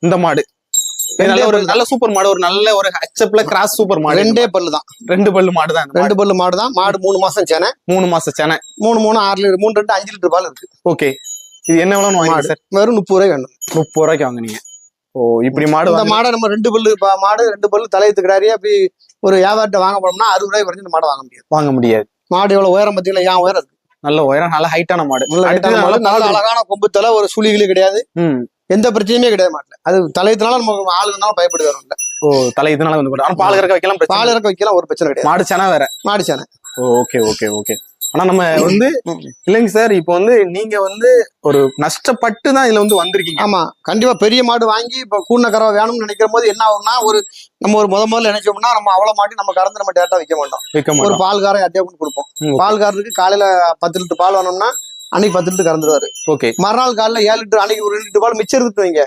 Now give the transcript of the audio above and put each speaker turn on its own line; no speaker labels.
இந்த மாடு நல்ல சூப்பர் மாடு, ஒரு நல்ல ஒரு ஹெச்எப்ல கிராஸ் சூப்பர் மாடு.
2 பல்லு தான்,
2 பல்லு மாடு தான்.
2 பல்லு மாடு தான். மாடு 3 மாசம் சேனை.
3 மாசம் சேனை.
3 6 லிட்டர் 3 2 5 லிட்டர் பால் இருக்கு.
ஓகே, இது என்ன வேணும் வாங்க சார்?
வெறும் 30 ரூபாய் வேணும்.
30 ரூபாய்க்கு வாங்குனீங்க. ஓ, இப்படி மாடு.
இந்த மாடை நம்ம 2 பல்லு மாடு 2 பல்லு தலையத்துக்கிறாரு. அப்படி ஒரு வியாபாரத்தை வாங்க போனோம்னா 60 ரூபாய் குறைஞ்சு இந்த மாடை வாங்க முடியாது. மாடு எவ்வளவு உயரம் பாத்தீங்களா? ஏன் உயரம் இருக்கு,
நல்ல உயரம், நல்ல ஹைட்டான மாடு.
நல்ல அழகான கொம்பு தலை, ஒரு சுழிகளே கிடையாது, எந்த பிரச்சனையுமே கிடையாது மாட்டுல. அது தலையத்தினால நம்ம ஆளு இருந்தாலும் பயப்படுது வரும்.
ஓ, தலையத்தினால வந்து பால் கறக்க வைக்கலாம்,
பால் இறக்க வைக்கலாம், ஒரு பிரச்சனை கிடையாது.
மாடு சேனை வேற,
மாடு சேனை.
Okay okay okay. ஆனா நம்ம வந்து இல்லைங்க சார், இப்போ வந்து நீங்க வந்து ஒரு நஷ்டப்பட்டு தான் இதுல வந்து வந்திருக்கீங்க.
ஆமா, கண்டிப்பா. பெரிய மாடு வாங்கி இப்ப கூண்ண கறவை வேணும்னு நினைக்கிற போது என்ன ஆகும்னா, நம்ம ஒரு முதல்ல நினைச்சோம்னா நம்ம அவ்வளவு மாட்டி நம்ம கறந்து நம்ம டேரக்டா வைக்க மாட்டோம். ஒரு பால்காரன் யார்ட்டையா கொண்டு கொடுப்போம். பால்காரருக்கு காலையில 10 லிட்டர் பால் வேணும்னா அன்னைக்கு 10 லிட்டர் கறந்துருவாரு.
ஓகே,
மறுநாள் காலையில 7 லிட்டர், அன்னைக்கு ஒரு 2 லிட்டர் பால் மிச்சம் இருக்கு வைங்க.